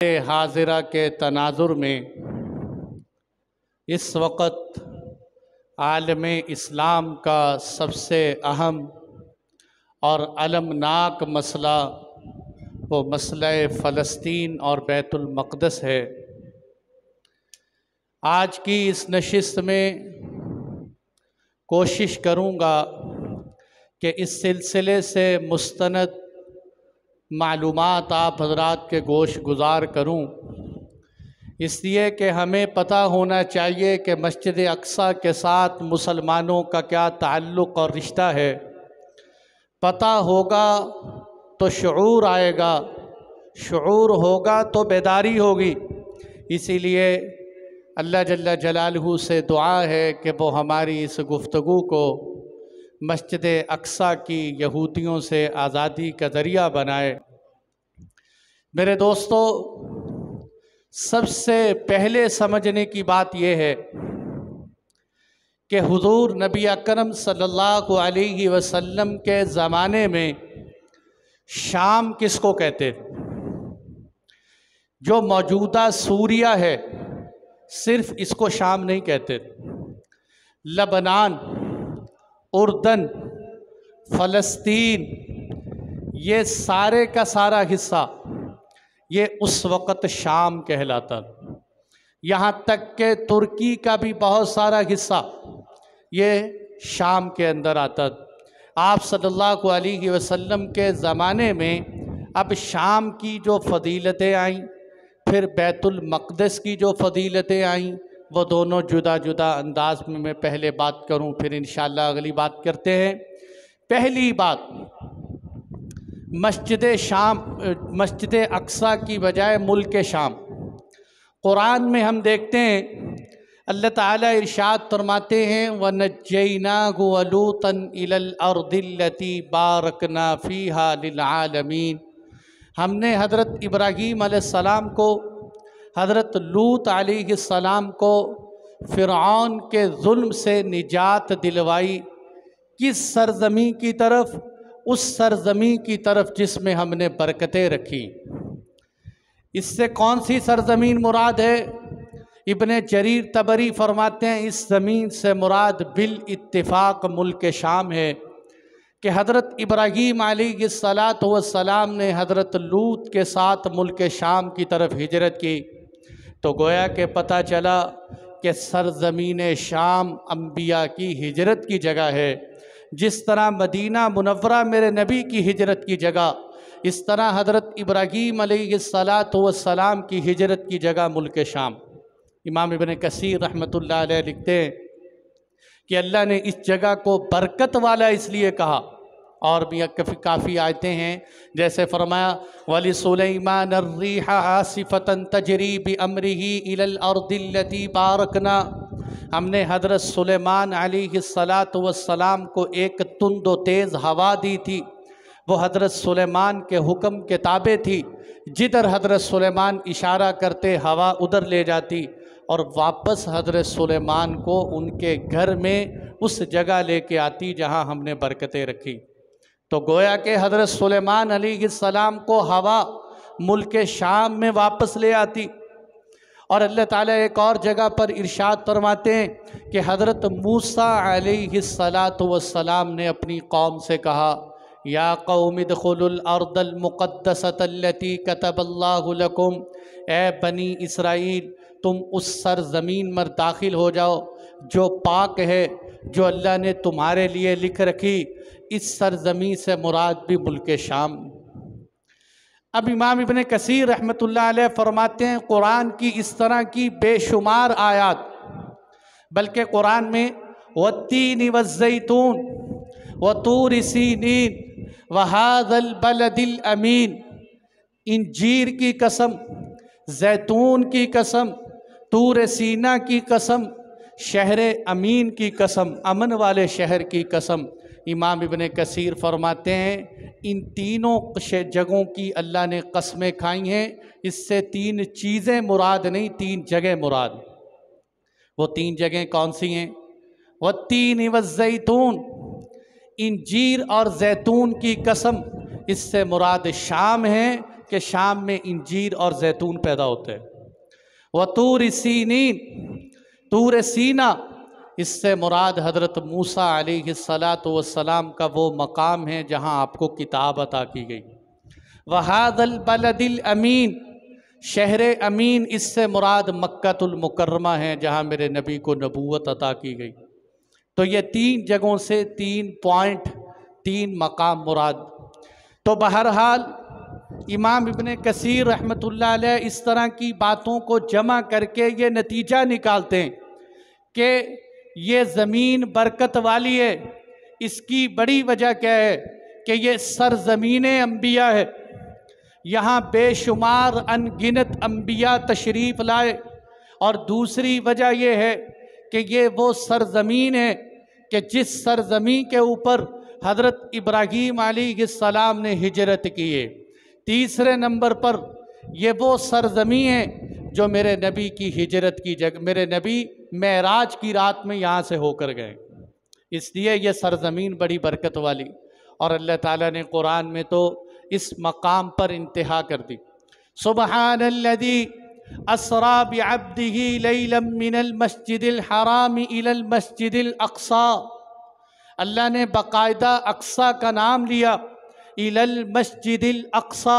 हाजिरा के तनाजुर में इस वक़्त आलम इस्लाम का सबसे अहम और अलमनाक मसला वो मसला फ़लस्तीन और बैतुल मक़दस है। आज की इस नशिस्त में कोशिश करूँगा कि इस सिलसिले से मुस्तनद मालूमात आप हज़रात के गोश गुज़ार करूँ, इसलिए कि हमें पता होना चाहिए कि मस्जिद अक्सा के साथ मुसलमानों का क्या ताल्लुक़ और रिश्ता है। पता होगा तो शऊर आएगा, शऊर होगा तो बेदारी होगी। इसीलिए अल्लाह जल्ला जलालहू से दुआ है कि वो हमारी इस गुफ्तगू को मस्जिद अक्सा की यहूदियों से आज़ादी का ज़रिया बनाए। मेरे दोस्तों, सबसे पहले समझने की बात यह है कि हुज़ूर नबी अकरम सल्लल्लाहु अलैहि वसल्लम के ज़माने में शाम किसको कहते थे? जो मौजूदा सूरिया है, सिर्फ इसको शाम नहीं कहते। लबनान, उर्दन, फ़लस्तीन, ये सारे का सारा हिस्सा ये उस वक़्त शाम कहलाता। यहाँ तक कि तुर्की का भी बहुत सारा हिस्सा ये शाम के अंदर आता। आप सल्लल्लाहु अलैहि वसल्लम के ज़माने में अब शाम की जो फ़जीलतें आईं, फिर बैतुल मक़दस की जो फ़जीलतें आईं, वो दोनों जुदा जुदा अंदाज में मैं पहले बात करूं, फिर इंशाअल्लाह अगली बात करते हैं। पहली बात, मस्जिद अक्सा की बजाय मुल्क शाम। कुरान में हम देखते हैं अल्लाह ताला इरशाद फरमाते हैं, वनज्जैनाहु वलूतन इलल अर्दिल्लती बारकना फ़ीहा लिल आलमीन। हमने हज़रत इब्राहीम अलैहिस्सलाम को, हज़रत लूत अलैहिस्सलाम को फ़िरऔन के ज़ुल्म से निजात दिलवाई। किस सरज़मीं की तरफ? उस सरज़मीं की तरफ जिसमें हमने बरकतें रखी। इससे कौन सी सरज़मीन मुराद है? इब्ने जरीर तबरी फरमाते हैं, इस ज़मीन से मुराद बिल इत्तिफ़ाक़ मुल्क शाम है कि हज़रत इब्राहीम अलैहिस्सलातु वस्सलाम ने हज़रत लूत के साथ मुल्क शाम की तरफ हिजरत की। तो गोया के पता चला कि सरज़मीन शाम अम्बिया की हिजरत की जगह है। जिस तरह मदीना मुनव्वरा मेरे नबी की हिजरत की जगह, इस तरह हज़रत इब्राहीम अलैहिस्सलातु वस्सलाम की हिजरत की जगह मुल्क शाम। इमाम इब्न कसीर रहमतुल्लाह अलैह लिखते हैं कि अल्लाह ने इस जगह को बरकत वाला इसलिए कहा। और भी काफ़ी आयतें हैं, जैसे फरमाया, वली सुलैमान अर्रीह आसिफतन तजरी बिअम्रिही इलल अर्दिल्लती बारकना। हमने हज़रत सुलेमान अलैहिस्सलातु वस्सलाम को एक तुंद व तेज़ हवा दी थी। वो हज़रत सुलेमान के हुक्म के ताबे थी। जिधर हज़रत सुलेमान इशारा करते हवा उधर ले जाती और वापस हज़रत सुलेमान को उनके घर में उस जगह लेके आती जहां हमने बरकतें रखी। तो गोया के हज़रत सुलेमान अलैहिस्सलाम को हवा मुल्क शाम में वापस ले आती। और अल्लाह ताला एक और जगह पर इरशाद फरमाते हैं कि हज़रत मूसा अलैहिस्सलातु वस्सलाम ने अपनी कौम से कहा, या कौम इदखुलुल अर्दल मुक़द्दसतल्लती कतबल्लाहु लकुम। ए बनी इसराइल, तुम उस सरज़मीन में दाखिल हो जाओ जो पाक है, जो अल्लाह ने तुम्हारे लिए लिख रखी। इस सरज़मीन से मुराद भी मुल्क शाम। अब इमाम इब्न कसीर रहमतुल्लाह अलैह फरमाते हैं, कुरान की इस तरह की बेशुमार आयात, बल्कि कुरान में वत्तीन वज़्ज़ैतून वतूर सीनीन वहाज़ल बलदिल अमीन, इंजीर की कसम, जैतून की कसम, तूर सीना की कसम, शहर अमीन की कसम, अमन वाले शहर की कसम। इमाम इब्न कसीर फरमाते हैं, इन तीनों जगहों की अल्लाह ने कस्में खाई हैं। इससे तीन चीज़ें मुराद नहीं, तीन जगह मुराद। वो तीन जगह कौन सी हैं? वत्तीन वज़्ज़ैतून, इंजीर और जैतून की कसम, इससे मुराद शाम है कि शाम में इंजीर और जैतून पैदा होते हैं। व तूर सीनीन, तूर सीना, इससे मुराद हज़रत मूसा अलैहिस्सलातु वस्सलाम का वो मकाम है जहाँ आपको किताब अता की गई। वहादल बलदिल अमीन, शहर अमीन, इससे मुराद मक्कातुल मुकर्रमा है जहाँ मेरे नबी को नबूवत अता की गई। तो ये 3 जगहों से 3 पॉइंट, 3 मकाम मुराद। तो बहरहाल इमाम इब्ने कसीर रहमतुल्लाह अलैह इस तरह की बातों को जमा करके ये नतीजा निकालते हैं कि ये ज़मीन बरकत वाली है। इसकी बड़ी वजह क्या है कि ये सरज़मीन अम्बिया है, यहाँ बेशुमार अनगिनत अम्बिया तशरीफ़ लाए। और दूसरी वजह यह है कि ये वो सरज़मीन है कि जिस सरज़मीन के ऊपर हज़रत इब्राहीम अलैहिस्सलाम ने हिजरत की है। तीसरे नंबर पर ये वो सरज़मीन है जो मेरे नबी की हिजरत की जगह, मेरे नबी मेराज की रात में यहाँ से होकर गए, इसलिए ये सरज़मीन बड़ी बरकत वाली। और अल्लाह ताला ने कुरान में तो इस मकाम पर इंतहा कर दी। सुबहानल्लज़ी अस्रा बिअब्दिही लैलन मिनल मस्जिदिल हराम इलल मस्जिदिल अक़सा। अल्लाह ने बाकायदा अक़सा का नाम लिया, इलल मस्जिदिल अक़सा,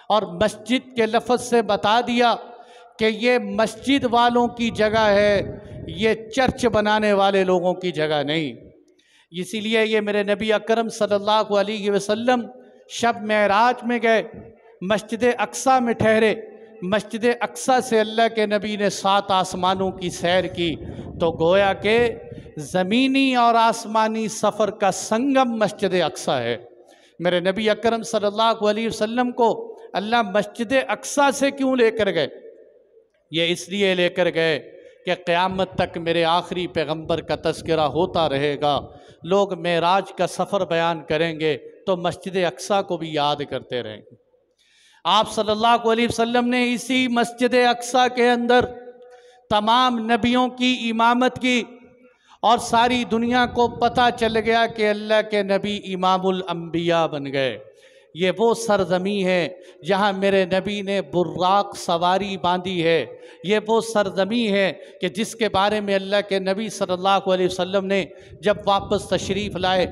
और मस्जिद के लफ्ज़ से बता दिया कि ये मस्जिद वालों की जगह है, ये चर्च बनाने वाले लोगों की जगह नहीं। इसीलिए ये मेरे नबी अकरम सल्लल्लाहु अलैहि वसल्लम शब मेराज में गए, मस्जिद अक़सा में ठहरे। मस्जिद अक़सा से अल्लाह के नबी ने 7 आसमानों की सैर की, तो गोया के ज़मीनी और आसमानी सफ़र का संगम मस्जिद अक़सा है। मेरे नबी अकरम सल्लल्लाहु अलैहि वसल्लम को अल्लाह मस्जिद अक़सा से क्यों लेकर गए? ये इसलिए लेकर गए कि क़यामत तक मेरे आखिरी पैगंबर का तज़किरा होता रहेगा, लोग मेराज का सफ़र बयान करेंगे तो मस्जिद अक़सा को भी याद करते रहेंगे। आप सल्लल्लाहु अलैहि वसल्लम ने इसी मस्जिद अक़सा के अंदर तमाम नबियों की इमामत की, और सारी दुनिया को पता चल गया कि अल्लाह के नबी इमामुल अंबिया बन गए। ये वो सरज़मी है जहाँ मेरे नबी ने बुर्राक सवारी बांधी है। ये वो सरज़मी है कि जिसके बारे में अल्लाह के नबी सल्लल्लाहु अलैहि वसल्लम ने जब वापस तशरीफ़ लाए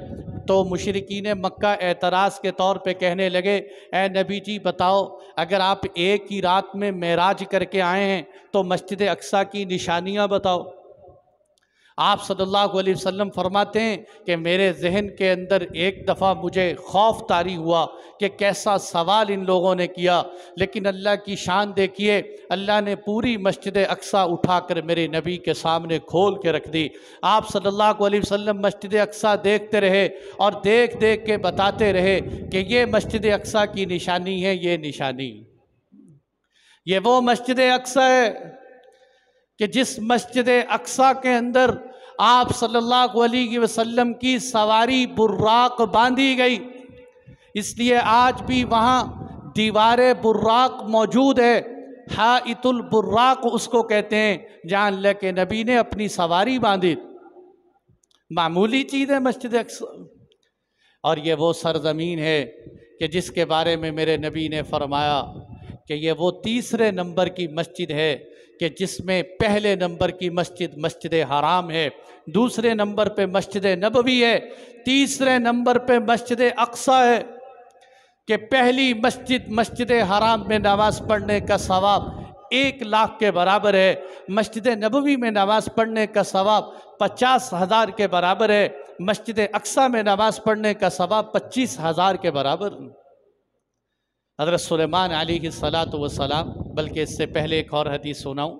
तो मुशरिकीन मक्का एतराज़ के तौर पे कहने लगे, ए नबी जी बताओ, अगर आप एक ही रात में मेराज करके आए हैं तो मस्जिद अक़सा की निशानियाँ बताओ। आप सल्लल्लाहु अलैहि वसल्लम फरमाते हैं कि मेरे जहन के अंदर एक दफ़ा मुझे खौफ तारी हुआ कि कैसा सवाल इन लोगों ने किया, लेकिन अल्लाह की शान देखिए, अल्लाह ने पूरी मस्जिद अक़सा उठाकर मेरे नबी के सामने खोल के रख दी। आप सल्लल्लाहु अलैहि वसल्लम मस्जिद अक़सा देखते रहे और देख देख के बताते रहे कि ये मस्जिद अक़सा की निशानी है, ये निशानी, ये वो मस्जिद अक़सा है कि जिस मस्जिद अक़सा के अंदर आप सल्लल्लाहु अलैहि वसल्लम की सवारी बुर्राक बांधी गई। इसलिए आज भी वहाँ दीवार बुर्राक मौजूद है। हाइतुल बुर्राक उसको कहते हैं जहाँ अल्लाह के नबी ने अपनी सवारी बांधी। मामूली चीज़ है मस्जिद अक़सा। और ये वो सरज़मीन है कि जिसके बारे में मेरे नबी ने फरमाया कि ये वो तीसरे नंबर की मस्जिद है कि जिसमें पहले नंबर की मस्जिद मस्जिद हराम है, दूसरे नंबर पे मस्जिद नबवी है, तीसरे नंबर पे मस्जिद अक़सा है कि पहली मस्जिद मस्जिद हराम में नमाज़ पढ़ने का सवाब 1 लाख के बराबर है, मस्जिद नबवी में नमाज़ पढ़ने का सवाब 50,000 के बराबर है, मस्जिद अक़सा में नमाज़ पढ़ने का सवाब 25,000 के बराबर। हज़रत सुलेमान अलैहिस्सलातु वस्सलाम, बल्कि इससे पहले एक और हदीस सुनाऊँ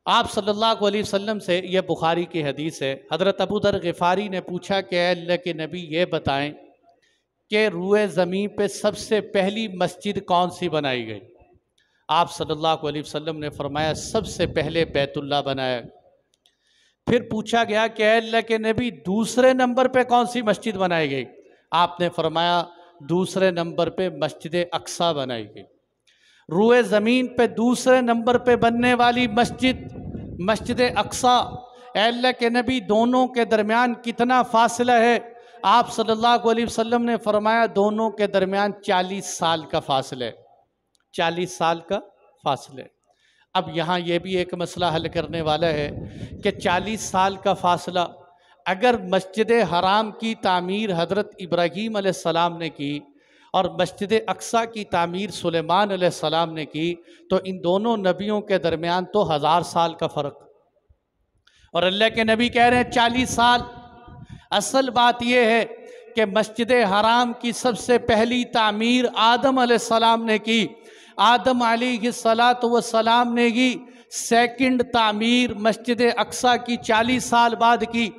आप सल्लल्लाहु अलैहि वसल्लम से, यह बुखारी की हदीस है। हज़रत अबू दर ग़िफ़ारी ने पूछा कि अल्लाह के नबी ये बताएं कि रूए ज़मीन पे सबसे पहली मस्जिद कौन सी बनाई गई? आप सल्लल्लाहु अलैहि वसल्लम ने फरमाया सबसे पहले बैतुल्लाह बनाया। फिर पूछा गया कि अल्लाह के नबी दूसरे नंबर पे कौन सी मस्जिद बनाई गई? आपने फरमाया दूसरे नंबर पे मस्जिद अक़सा बनाई गई। रूए ज़मीन पे दूसरे नंबर पे बनने वाली मस्जिद मस्जिद अक़सा। अल्लाह के नबी दोनों के दरमियान कितना फ़ासला है? आप सल्लल्लाहु अलैहि वसल्लम ने फरमाया दोनों के दरमियान 40 साल का फ़ासला है। 40 साल का फासले। अब यहाँ ये भी एक मसला हल करने वाला है कि 40 साल का फासला, अगर मस्जिद हराम की तामीर हज़रत इब्राहीम अलैहिस्सलाम ने की और मस्जिद अक्सा की तामीर सुलेमान अलैहिस्सलाम ने की, तो इन दोनों नबियों के दरमियान तो 1000 साल का फ़र्क, और अल्लाह के नबी कह रहे हैं 40 साल। असल बात यह है कि मस्जिद हराम की सबसे पहली तामीर आदम अलैहिस्सलाम ने की, आदम अलैहिस्सलाम ने की। सेकंड तामीर मस्जिद अक्सा की 40 साल बाद की।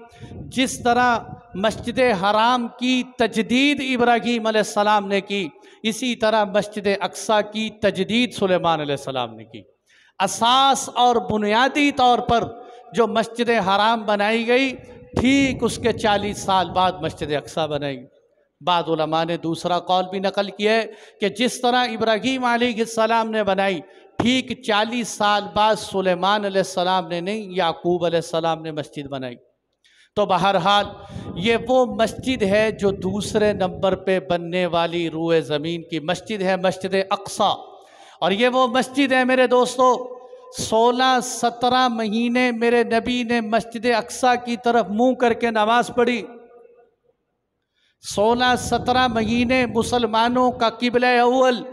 जिस तरह मस्जिद हराम की तजदीद इब्राहीम अलैहिस्सलाम ने की, इसी तरह मस्जिद अक्सा की तजदीद सुलेमान अलैहिस्सलाम ने की। असास और बुनियादी तौर पर जो मस्जिद हराम बनाई गई, ठीक उसके 40 साल बाद मस्जिद अक्सा बनाई। बाद उलमा ने दूसरा कौल भी नकल किया है कि जिस तरह इब्राहीम अलैहिस्सलाम ने बनाई, ठीक 40 साल बाद सुलेमान अलैहिस्सलाम ने नहीं, याकूब अलैहिस्सलाम ने मस्जिद बनाई। तो बहरहाल ये वो मस्जिद है जो दूसरे नंबर पे बनने वाली रूए ज़मीन की मस्जिद है, मस्जिद अक्सा। और ये वो मस्जिद है मेरे दोस्तों, 16-17 महीने मेरे नबी ने मस्जिद अक्सा की तरफ मुंह करके नमाज पढ़ी। 16-17 महीने मुसलमानों का किबला अव्वल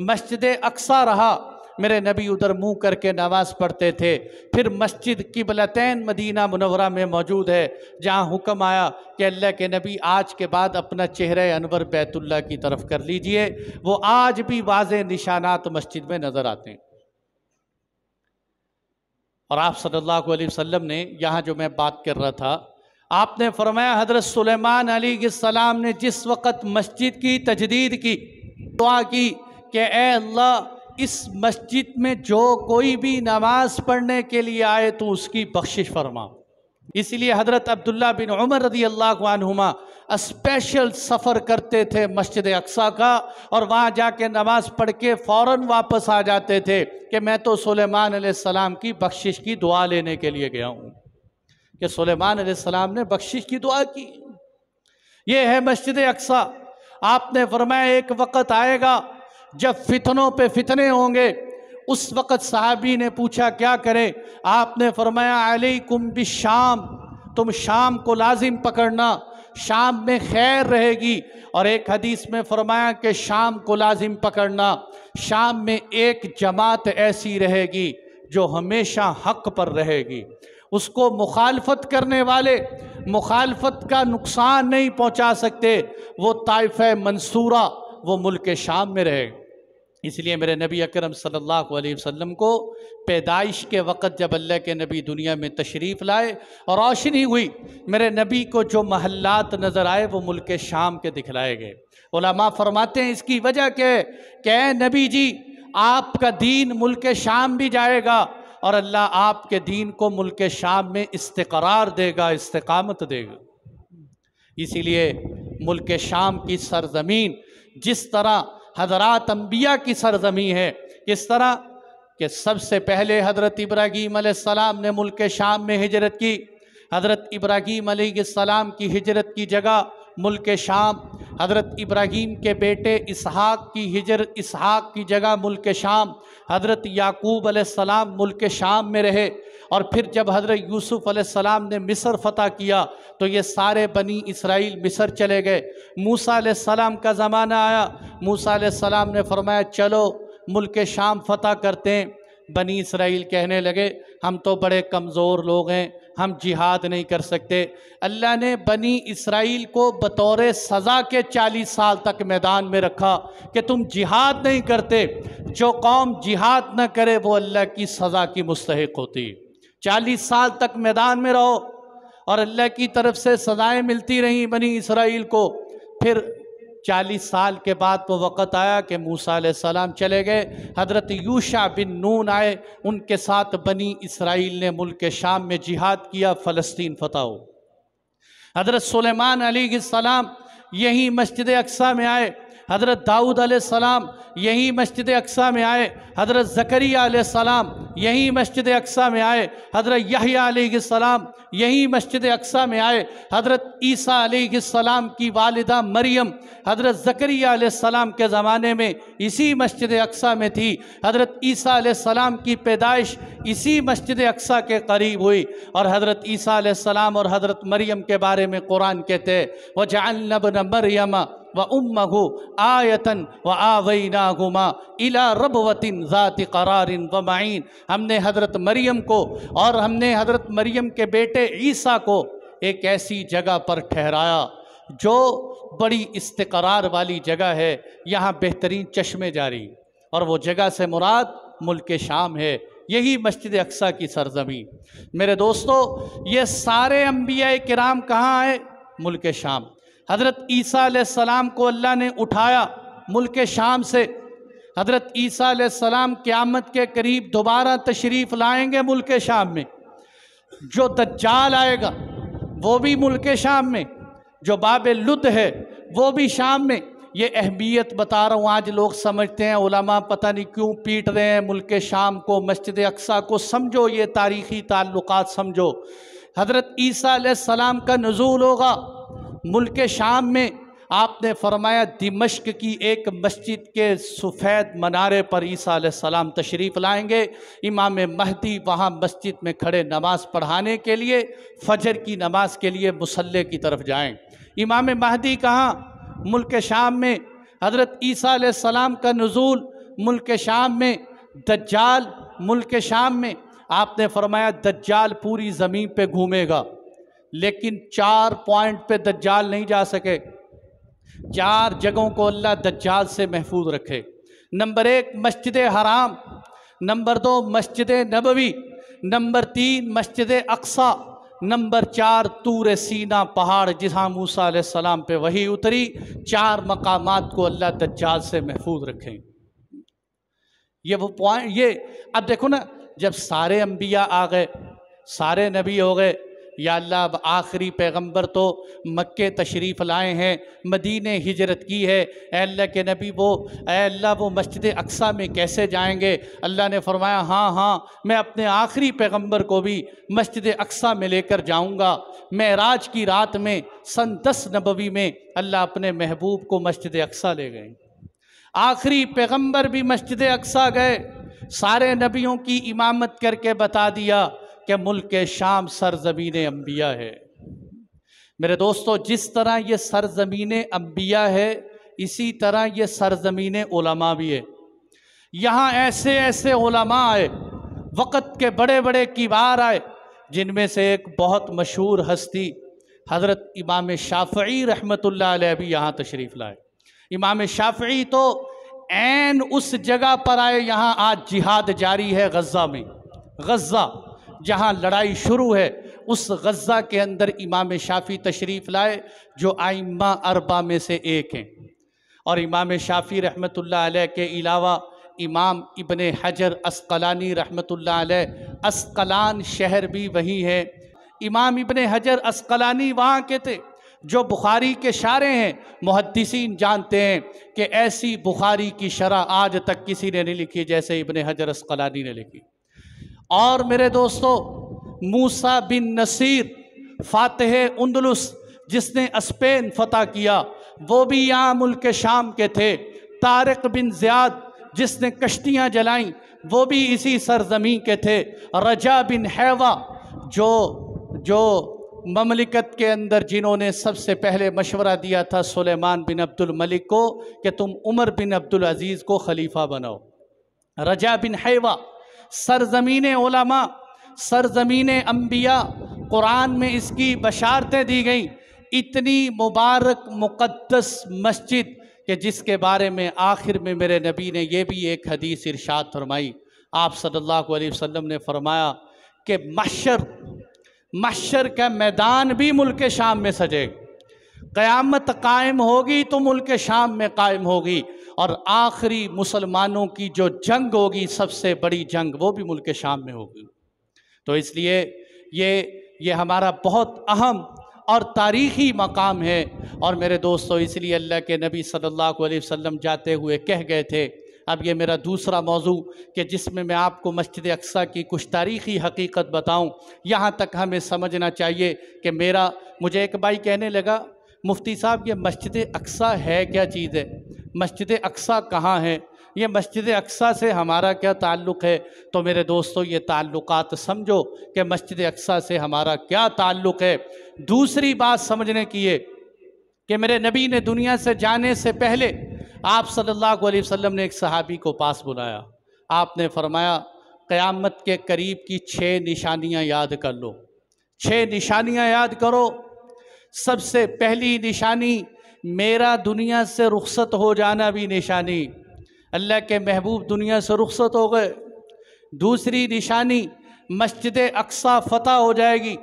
मस्जिद अक्सा रहा। मेरे नबी उधर मुंह करके नमाज पढ़ते थे। फिर मस्जिद किबलतैन मदीना मुनव्वरा में मौजूद है, जहाँ हुक्म आया कि अल्लाह के नबी आज के बाद अपना चेहरा अनवर बैतुल्लाह की तरफ कर लीजिए। वो आज भी वाज़े निशानात मस्जिद में नज़र आते हैं। और आप सल्लल्लाहु अलैहि वसल्लम ने यहाँ जो मैं बात कर रहा था, आपने फरमाया हज़रत सुलेमान अलैहिस्सलाम ने जिस वक़्त मस्जिद की तजदीद की, दुआ की कि ए अल्लाह, इस मस्जिद में जो कोई भी नमाज पढ़ने के लिए आए तो उसकी बख्शिश फरमा। इसलिए हज़रत अब्दुल्ला बिन उमर रज़ी अल्लाहु अन्हुमा स्पेशल सफ़र करते थे मस्जिद अक्सा का, और वहाँ जाके नमाज पढ़ के फ़ौरन वापस आ जाते थे कि मैं तो सुलेमान अलैहिस्सलाम की बख्शिश की दुआ लेने के लिए गया हूँ, कि सुलेमान अलैहिस्सलाम ने बख्शिश की दुआ की। ये है मस्जिद अक्सा। आपने फरमाया एक वक़्त आएगा जब फितनों पे फितने होंगे। उस वक़्त सहाबी ने पूछा क्या करें? आपने फरमाया अलैकुम बिशाम, तुम शाम को लाजिम पकड़ना, शाम में खैर रहेगी। और एक हदीस में फरमाया कि शाम को लाजिम पकड़ना, शाम में एक जमात ऐसी रहेगी जो हमेशा हक पर रहेगी। उसको मुखालफत करने वाले मुखालफत का नुकसान नहीं पहुंचा सकते। वो ताइफ़े मंसूरा वो मुल्क शाम में रहे। इसलिए मेरे नबी अकरम सल्लल्लाहु अलैहि वसल्लम को पैदाइश के वक़्त जब अल्लाह के नबी दुनिया में तशरीफ़ लाए और रोशनी हुई, मेरे नबी को जो महल्लात नज़र आए वो मुल्क शाम के दिखलाए गए। उलमा फरमाते हैं इसकी वजह क्या है, नबी जी आपका दीन मुल्क शाम भी जाएगा और अल्लाह आपके दीन को मुल्क शाम में इस्तिक़रार देगा, इस्तिक़ामत देगा। इसीलिए मुल्क शाम की सरज़मीन जिस तरह हज़रात अंबिया की सरज़मीन है, किस तरह कि सबसे पहले हज़रत इब्राहीम अलैहिस्सलाम ने मुल्क शाम में हिजरत की। हज़रत इब्राहीम अलैहिस्सलाम की हिजरत की जगह मुल्क शाम, हज़रत इब्राहीम के बेटे इसहाक की जगह मुल्क शाम, हज़रत याकूब अलैहिस्सलाम मुल्क शाम में रहे। और फिर जब हज़रत यूसुफ़ अलैहिस्सलाम ने मिस्र फ़तह किया तो ये सारे बनी इसराइल मिस्र चले गए। मूसा अलैहिस्सलाम का ज़माना आया, मूसा अलैहिस्सलाम ने फरमाया चलो मुल्क शाम फ़तह करते हैं। बनी इसराइल कहने लगे हम तो बड़े कमज़ोर लोग हैं, हम जिहाद नहीं कर सकते। अल्लाह ने बनी इसराइल को बतौर सज़ा के 40 साल तक मैदान में रखा कि तुम जिहाद नहीं करते। जो कौम जिहाद न करे वो अल्लाह की सज़ा की मुस्तहिक होती। 40 साल तक मैदान में रहो और अल्लाह की तरफ से सज़ाएँ मिलती रहीं बनी इसराइल को। फिर 40 साल के बाद वो वक़्त आया कि मूसा अलैहिस्सलाम चले गए, हज़रत यूशा बिन नून आए, उनके साथ बनी इसराइल ने मुल्क शाम में जिहाद किया, फ़लस्तीन फ़तह हो। हज़रत सुलेमान अलैहिस्सलाम यहीं मस्जिद अक्सा में आए, हज़रत दाऊद अलैहिस्सलाम यही मस्जिद अक्सा में आए, हज़रत ज़करिया अलैहिस्सलाम यही मस्जिद अक्सा में आए, हज़रत यहया अलैहिस्सलाम यही मस्जिद अक्सा में आए, हज़रत ईसा अलैहिस्सलाम की वालिदा मरियम हज़रत ज़करिया अलैहिस्सलाम के ज़माने में इसी मस्जिद अक्सा में थी, हज़रत ईसा अलैहिस्सलाम की पैदाइश इसी मस्जिद अक्सा के करीब हुई। और हज़रत ईसा अलैहिस्सलाम और हज़रत मरियम के बारे में कुरान कहते हैं वजअलना इब्न मरियम व उम्महु आयतन व आवैनाहुमा इला रबवतिन ज़ाति क़रारिन व मईन। हमने हज़रत मरियम को और हमने हज़रत मरियम के बेटे ईसा को एक ऐसी जगह पर ठहराया जो बड़ी इस्तिक़रार वाली जगह है, यहाँ बेहतरीन चश्मे जारी, और वो जगह से मुराद मुल्क शाम है, यही मस्जिद अक्सा की सरज़मीन। मेरे दोस्तों, ये सारे अंबिया किराम कहाँ आए? मुल्क शाम। हज़रत ईसा अलैहिस्सलाम को अल्लाह ने उठाया मुल्क शाम से। हज़रत ईसा अलैहिस्सलाम क़यामत के करीब दोबारा तशरीफ़ लाएंगे मुल्क शाम में। जो दज्जाल आएगा वो भी मुल्क शाम में, जो बाब लुद है वो भी शाम में। ये अहमियत बता रहा हूँ, आज लोग समझते हैं उलमा पता नहीं क्यों पीट रहे हैं मुल्क शाम को, मस्जिद अक्सा को। समझो ये तारीख़ी ताल्लुकात समझो। हज़रत ईसा अलैहिस्सलाम का नुज़ूल होगा मुल्क शाम में। आपने फरमाया दिमश्क की एक मस्जिद के सफ़ेद मनारे पर ईसा अलैहिस्सलाम तशरीफ़ लाएंगे। इमाम महदी वहाँ मस्जिद में खड़े नमाज़ पढ़ाने के लिए, फ़जर की नमाज के लिए मुसल्ले की तरफ जाएं। इमाम महदी कहाँ? मुल्क शाम में। हज़रत ईसा अलैहिस्सलाम का नुज़ूल मुल्क शाम में। दज्जाल मुल्क शाम में। आपने फरमाया दज्जाल पूरी ज़मीन पे घूमेगा, लेकिन 4 पॉइंट पे दज्जाल नहीं जा सके। 4 जगहों को अल्लाह दज्जाल से महफूज रखे। नंबर 1 मस्जिद हराम, नंबर 2 मस्जिद नबवी, नंबर 3 मस्जिद अक्सा, नंबर 4 तूर सीना पहाड़ जहाँ मूसा अलैहिस्सलाम पे वही उतरी। 4 मकामात को अल्लाह दज्जाल से महफूज रखें। ये वो पॉइंट, ये अब देखो ना, जब सारे अंबिया आ गए, सारे नबी हो गए, या अल्लाह अब आखिरी पैगंबर तो मक्के तशरीफ़ लाए हैं, मदीने हिजरत की है, ऐ अल्लाह के नबी वो मस्जिद अक्सा में कैसे जाएंगे? अल्लाह ने फरमाया हाँ हाँ, मैं अपने आखिरी पैगंबर को भी मस्जिद अक्सा में लेकर जाऊंगा। मेराज की रात में सन 10 नबवी में अल्लाह अपने महबूब को मस्जिद अक्सा ले गए। आखिरी पैगंबर भी मस्जिद अक्सा गए, सारे नबियों की इमामत करके बता दिया कि मुल्क शाम सरज़मीन अंबिया है। मेरे दोस्तों, जिस तरह ये सरज़मीन अंबिया है, इसी तरह ये सरज़मीन उलमा भी है। यहाँ ऐसे ऐसे उलमा आए, वक़्त के बड़े बड़े किबार आए, जिनमें से एक बहुत मशहूर हस्ती हज़रत इमाम शाफ़ई रहमतुल्लाह अलैह भी यहाँ तशरीफ़ लाए। इमाम शाफ़ई तो ऐन उस जगह पर आए, यहाँ आज जिहाद जारी है गज़ा में। गज़ा जहाँ लड़ाई शुरू है, उस गज़ा के अंदर इमाम शाफ़ी तशरीफ़ लाए, जो आइम्मा अरबा में से एक हैं। और इमाम शाफ़ी रहमतुल्लाह अलैह के अलावा इमाम इब्ने हजर अस्क़लानी रहमतुल्लाह अलैह, अस्क़लान शहर भी वही है। इमाम इब्ने हजर अस्क़लानी वहाँ के थे जो बुखारी के शारे हैं। मुहद्दिसीन जानते हैं कि ऐसी बुखारी की शरह आज तक किसी ने नहीं लिखी जैसे इब्ने हजर अस्क़लानी ने लिखी। और मेरे दोस्तों, मूसा बिन नसीर फ़ातिह उंदलुस, जिसने स्पेन फ़तह किया, वो भी यहाँ मुल्क शाम के थे। तारिक बिन ज़ियाद, जिसने कश्तियाँ जलाईं, वो भी इसी सरज़मीन के थे। रजा बिन हैवा, जो ममलिकत के अंदर जिन्होंने सबसे पहले मशवरा दिया था सुलेमान बिन अब्दुल मलिक को कि तुम उमर बिन अब्दुल अज़ीज़ को खलीफा बनाओ। रजा बिन हैवा, सरज़मीन उलमा, सरज़मीन अंबिया, कुरान में इसकी बशारतें दी गई। इतनी मुबारक मुक़द्दस मस्जिद कि जिसके बारे में आखिर में मेरे नबी ने यह भी एक हदीस इरशाद फरमाई। आप सल्लल्लाहु अलैहि वसल्लम ने फरमाया कि महशर का मैदान भी मुल्क शाम में सजेगा। क़यामत कायम होगी तो मुल्क शाम में कायम होगी, और आखिरी मुसलमानों की जो जंग होगी, सबसे बड़ी जंग, वो भी मुल्क शाम में होगी। तो इसलिए ये हमारा बहुत अहम और तारीख़ी मकाम है। और मेरे दोस्तों, इसलिए अल्लाह के नबी सल्लल्लाहु अलैहि वसल्लम जाते हुए कह गए थे, अब ये मेरा दूसरा मौजू कि जिसमें मैं आपको मस्जिद अक्सा की कुछ तारीख़ी हकीकत बताऊं। यहाँ तक हमें समझना चाहिए कि मुझे एक भाई कहने लगा, मुफ्ती साहब ये मस्जिद अक्सा है क्या चीज़ है, मस्जिद अक्सा कहाँ है, ये मस्जिद अक्सा से हमारा क्या ताल्लुक़ है। तो मेरे दोस्तों, ये ताल्लुकात समझो कि मस्जिद अक्सा से हमारा क्या ताल्लुक़ है। दूसरी बात समझने की है कि मेरे नबी ने दुनिया से जाने से पहले आप सल्लल्लाहु अलैहि वसल्लम ने एक सहाबी को पास बुलाया। आपने फरमाया, क़यामत के करीब की 6 निशानियाँ याद कर लो, 6 निशानियाँ याद करो। सबसे पहली निशानी, मेरा दुनिया से रुखसत हो जाना भी निशानी, अल्लाह के महबूब दुनिया से रुखसत हो गए। दूसरी निशानी, मस्जिद अक्सा फ़तह हो जाएगी,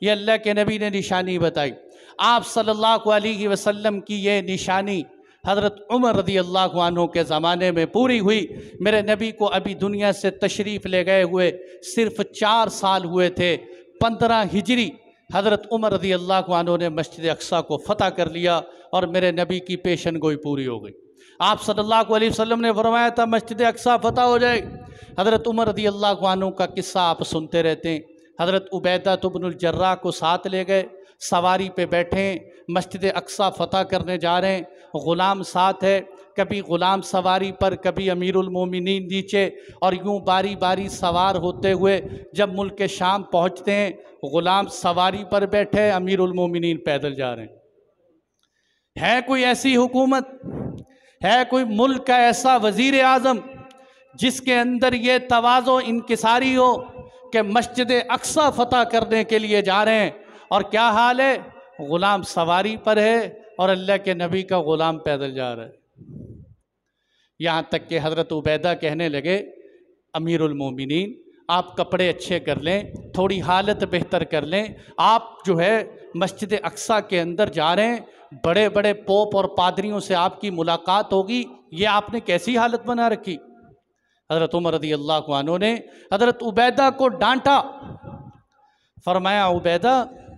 ये अल्लाह के नबी ने निशानी बताई। आप सल्लल्लाहु अलैहि वसल्लम की ये निशानी हज़रत उमर रज़ी अल्लाहु अन्हु के ज़माने में पूरी हुई। मेरे नबी को अभी दुनिया से तशरीफ़ ले गए हुए सिर्फ 4 साल हुए थे। 15 हिजरी हज़रत उमर रज़ी अल्लाहु अन्हु ने मस्जिद अक्सा को फ़तह कर लिया और मेरे नबी की पेशन गोई पूरी हो गई। आप सल्लल्लाहु अलैहि वसल्लम ने फरमाया था मस्जिद अक्सा फ़तह हो जाएगी। हज़रत उमर रज़ी अल्लाहु अन्हु का किस्सा आप सुनते रहते हैं। हज़रत उबैदा इब्नुल जर्राह को साथ ले गए, सवारी पे बैठे, मस्जिद अक्सा फ़तह करने जा रहे हैं, ग़ुलाम साथ है, कभी ग़ुलाम सवारी पर, कभी अमीरुल मोमिनीन नीचे, और यूँ बारी बारी सवार होते हुए जब मुल्क शाम पहुँचते हैं, ग़ुलाम सवारी पर बैठे, अमीरुल मोमिनीन पैदल जा रहे हैं। है कोई ऐसी हुकूमत, है कोई मुल्क का ऐसा वज़ीर आज़म जिसके अंदर ये तवाज़ो इनकिसारी हो कि मस्जिद अक्सा फ़तह करने के लिए जा रहे हैं, और क्या हाल है, ग़ुलाम सवारी पर है और अल्लाह के नबी का ग़ुलाम पैदल जा रहा है। यहाँ तक कि हज़रत उबैदा कहने लगे, अमीरुल मोमिनीन आप कपड़े अच्छे कर लें, थोड़ी हालत बेहतर कर लें, आप जो है मस्जिद अक्सा के अंदर जा रहे हैं, बड़े बड़े पोप और पादरियों से आपकी मुलाकात होगी, ये आपने कैसी हालत बना रखी। हज़रत उमर रज़ी अल्लाहु अन्हु ने हज़रत उबैदा को डांटा, फरमाया, उबैदा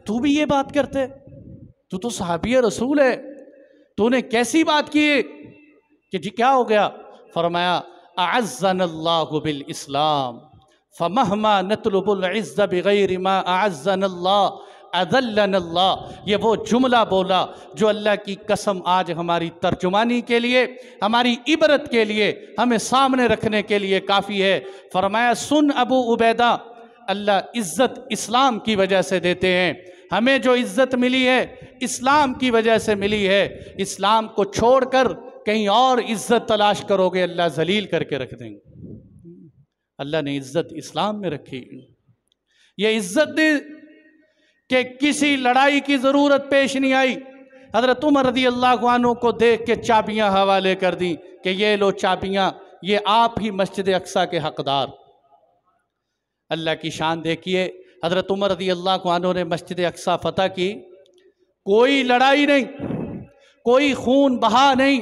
तू भी ये बात करते, तू तो सहाबी रसूल है, तूने कैसी बात की कि जी क्या हो गया। फरमाया, अअज़्ज़नल्लाहु बिल इस्लाम फमहमा नतलुबुल इज़्ज़ बिग़ैरि मा अअज़्ज़नल्लाह अज़ल्लनल्लाह। ये वो जुमला बोला जो अल्लाह की कसम आज हमारी तर्जुमानी के लिए, हमारी इबरत के लिए, हमें सामने रखने के लिए काफ़ी है। फरमाया, सुन अबू उबैदा, अल्लाह इज़्ज़त इस्लाम की वजह से देते हैं, हमें जो इज़्ज़त मिली है इस्लाम की वजह से मिली है। इस्लाम को छोड़कर कहीं और इज़्ज़त तलाश करोगे, अल्लाह जलील करके रख देंगे। अल्लाह ने इज़्ज़त इस्लाम में रखी। ये इज़्ज़त दी कि किसी लड़ाई की ज़रूरत पेश नहीं आई। हज़रत उमर रज़ी अल्लाहु अन्हु को देख के चाबियाँ हवाले कर दी कि ये लो चाबियाँ, ये आप ही मस्जिद अक्सा के हकदार। अल्लाह की शान देखिए, हज़रत उमर रज़ी अल्लाहु अन्हु ने मस्जिद अक्सा फ़तह की, कोई लड़ाई नहीं, कोई खून बहा नहीं,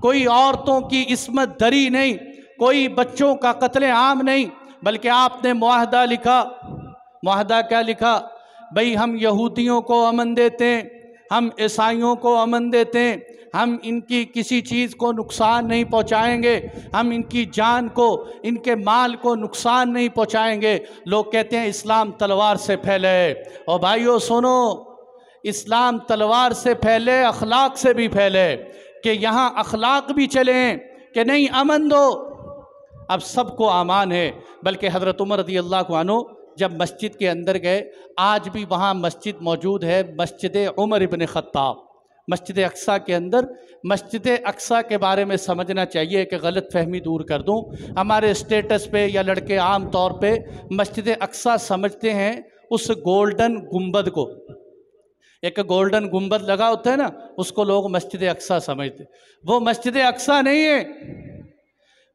कोई औरतों की इस्मत दरी नहीं, कोई बच्चों का कत्ले आम नहीं, बल्कि आपने मुआहदा लिखा। मुआहदा क्या लिखा? भाई हम यहूदियों को अमन देते हैं, हम ईसाइयों को अमन देते हैं, हम इनकी किसी चीज़ को नुकसान नहीं पहुंचाएंगे, हम इनकी जान को, इनके माल को नुकसान नहीं पहुंचाएंगे। लोग कहते हैं इस्लाम तलवार से फैले, और भाइयों सुनो, इस्लाम तलवार से फैले, अखलाक से भी फैले, कि यहाँ अखलाक भी चलें कि नहीं अमन दो। अब सबको अमान है। बल्कि हज़रत उमर रज़ी अल्लाहु अन्हु जब मस्जिद के अंदर गए, आज भी वहाँ मस्जिद मौजूद है, मस्जिद उमर इब्न ख़त्ताब, मस्जिद अक्सा के अंदर। मस्जिद अक्सा के बारे में समझना चाहिए कि गलत फहमी दूर कर दूँ। हमारे स्टेटस पे या लड़के आम तौर पे मस्जिद अक्सा समझते हैं उस गोल्डन गुंबद को, एक गोल्डन गुंबद लगा होता है ना, उसको लोग मस्जिद अक्सा समझते। वो मस्जिद अक्सा नहीं है।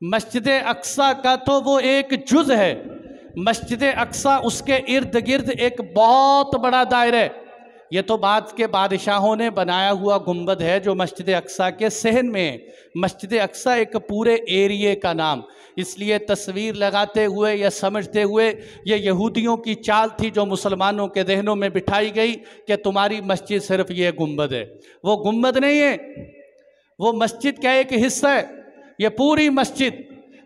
मस्जिद अक्सा का तो वो एक जुज़ है। मस्जिद अक्सा, उसके इर्द गिर्द एक बहुत बड़ा दायरा है। ये तो बाद के बादशाहों ने बनाया हुआ गुंबद है जो मस्जिद अक्सा के सहन में है। मस्जिद अक्सा एक पूरे एरिए का नाम, इसलिए तस्वीर लगाते हुए या समझते हुए ये यहूदियों की चाल थी जो मुसलमानों के जहनों में बिठाई गई कि तुम्हारी मस्जिद सिर्फ ये गुंबद है। वो गुंबद नहीं है, वो मस्जिद का एक हिस्सा है। ये पूरी मस्जिद,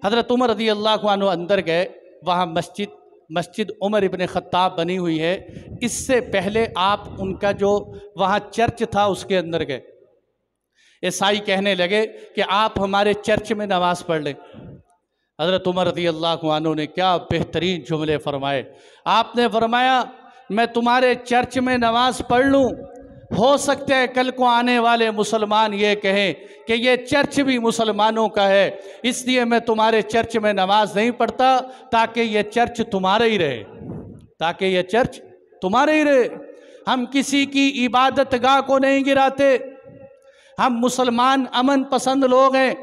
हज़रत उमर रज़ी अल्लाह अन्हु अंदर गए, वहाँ मस्जिद उमर इब्न ख़त्ताब बनी हुई है। इससे पहले आप उनका जो वहाँ चर्च था उसके अंदर गए। ईसाई कहने लगे कि आप हमारे चर्च में नमाज़ पढ़ लें। हज़रत उमर रज़ी अल्लाह अन्हु ने क्या बेहतरीन जुमले फरमाए। आपने फरमाया मैं तुम्हारे चर्च में नमाज़ पढ़ लूँ, हो सकता है कल को आने वाले मुसलमान ये कहें कि ये चर्च भी मुसलमानों का है, इसलिए मैं तुम्हारे चर्च में नमाज नहीं पढ़ता ताकि ये चर्च तुम्हारा ही रहे, ताकि ये चर्च तुम्हारे ही रहे। हम किसी की इबादत गाह को नहीं गिराते। हम मुसलमान अमन पसंद लोग हैं,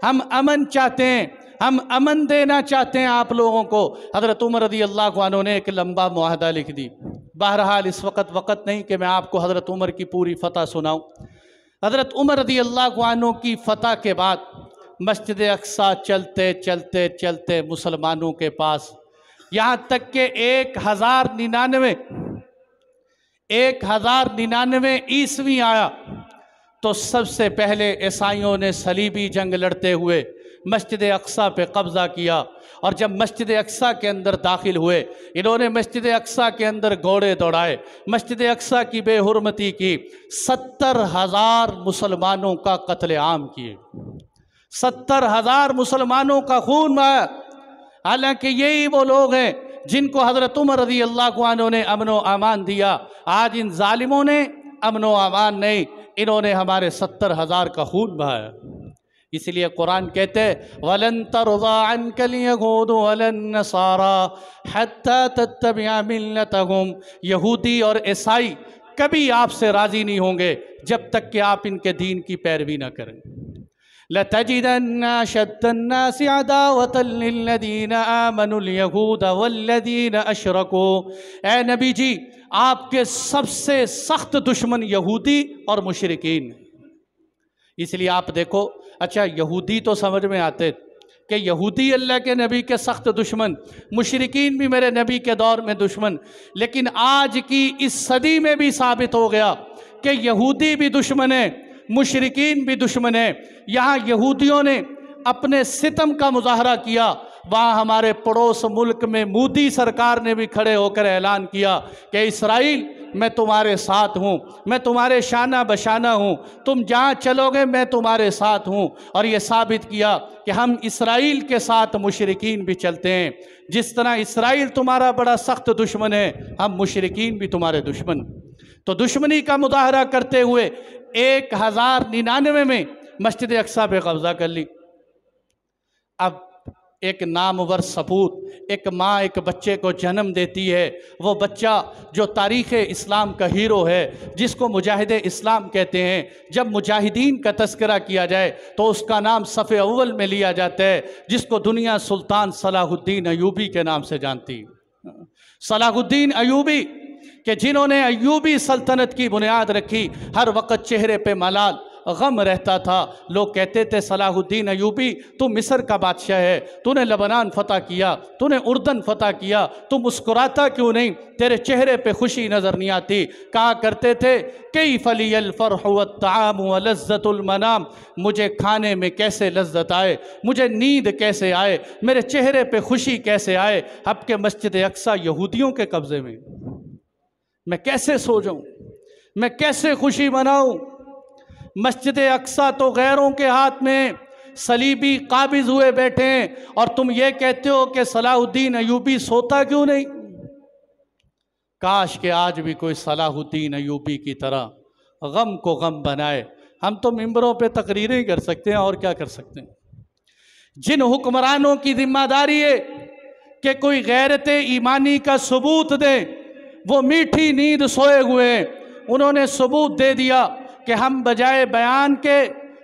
हम अमन चाहते हैं, हम अमन देना चाहते हैं आप लोगों को। हज़रत उमर रज़ी अल्लाह अन्हु ने एक लंबा मुआहदा लिख दी। बहरहाल इस वक्त नहीं कि मैं आपको हज़रत उमर की पूरी फ़तह सुनाऊँ। हज़रत उमर रज़ी अल्लाह अन्हु की फ़तह के बाद मस्जिद अक्सा चलते चलते चलते मुसलमानों के पास यहाँ तक के 1099 ईस्वी आया तो सबसे पहले ईसाइयों ने सलीबी जंग लड़ते हुए मस्जिद अक्सा पे कब्ज़ा किया। और जब मस्जिद अक्सा के अंदर दाखिल हुए, इन्होंने मस्जिद अक्सा के अंदर घोड़े दौड़ाए, मस्जिद अक्सा की बेहुरमती की, 70,000 मुसलमानों का कत्लेआम किए, 70,000 मुसलमानों का खून बहाया। हालांकि यही वो लोग हैं जिनको हज़रत उमर रज़ी अल्लाह अन्हु ने अमन व अमान दिया। आज इन जालिमों ने अमन व अमान नहीं, इन्होंने हमारे 70,000 का खून बहाया। इसलिए कुरान कहते हैं वलन तरज़ा अन्कल यहूद वलन नसारा हत्ता तत्तबिअ मिल्लतहुम, यहूदी और ईसाई कभी आपसे राज़ी नहीं होंगे जब तक कि आप इनके दीन की पैरवी ना करें। लतजिदन्ना अशद्दन्नासि अदावतन लिल्लज़ीना आमनुल यहूद वल्लज़ीना अशरकू, ए नबी जी आपके सबसे सख्त दुश्मन यहूदी और मुशरिकीन। इसलिए आप देखो, अच्छा यहूदी तो समझ में आते कि यहूदी अल्लाह के नबी के सख्त दुश्मन, मुशरिकीन भी मेरे नबी के दौर में दुश्मन, लेकिन आज की इस सदी में भी साबित हो गया कि यहूदी भी दुश्मन है, मुशरिकीन भी दुश्मन है। यहाँ यहूदियों ने अपने सितम का मुजाहरा किया, वहाँ हमारे पड़ोस मुल्क में मोदी सरकार ने भी खड़े होकर ऐलान किया कि इस्राइल मैं तुम्हारे साथ हूँ, मैं तुम्हारे शाना बशाना हूँ, तुम जहाँ चलोगे मैं तुम्हारे साथ हूँ। और ये साबित किया कि हम इस्राइल के साथ मुशरिकीन भी चलते हैं। जिस तरह इस्राइल तुम्हारा बड़ा सख्त दुश्मन है, हम मुशरिकीन भी तुम्हारे दुश्मन। तो दुश्मनी का मुजाहरा करते हुए 1099 में मस्जिद अक्सा पे कब्ज़ा कर ली। अब एक नामवर सपूत, एक माँ एक बच्चे को जन्म देती है, वो बच्चा जो तारीख़ इस्लाम का हीरो है, जिसको मुजाहिद इस्लाम कहते हैं। जब मुजाहिदीन का तस्करा किया जाए तो उसका नाम सफ़े अव्वल में लिया जाता है, जिसको दुनिया सुल्तान सलाहुद्दीन अयूबी के नाम से जानती। सलाहुद्दीन अयूबी कि जिन्होंने अयूबी सल्तनत की बुनियाद रखी, हर वक्त चेहरे पे मलाल गम रहता था। लोग कहते थे सलाहुद्दीन अयूबी तू मिस्र का बादशाह है, तूने लबनान फ़तह किया, तूने उर्दन फ़तह किया, तू मुस्कुराता क्यों नहीं, तेरे चेहरे पे खुशी नज़र नहीं आती। कहा करते थे कई फलियल फ़रहु वत्ताम व लज़्ज़तुल मनाम, मुझे खाने में कैसे लज्जत आए, मुझे नींद कैसे आए, मेरे चेहरे पे खुशी कैसे आए। अब के मस्जिद अक्सा यहूदियों के कब्ज़े में, मैं कैसे सो जाऊँ, मैं कैसे खुशी मनाऊँ। मस्जिद अक्सा तो गैरों के हाथ में सलीबी काबिज़ हुए बैठे हैं, और तुम ये कहते हो कि सलाहुद्दीन अयूबी सोता क्यों नहीं। काश के आज भी कोई सलाहुद्दीन अयूबी की तरह गम को गम बनाए। हम तो मिंबरों पे तकरीरें ही कर सकते हैं, और क्या कर सकते हैं। जिन हुक्मरानों की जिम्मेदारी है कि कोई गैरत ईमानी का सबूत दे, वो मीठी नींद सोए हुए हैं। उन्होंने सबूत दे दिया कि हम बजाय बयान के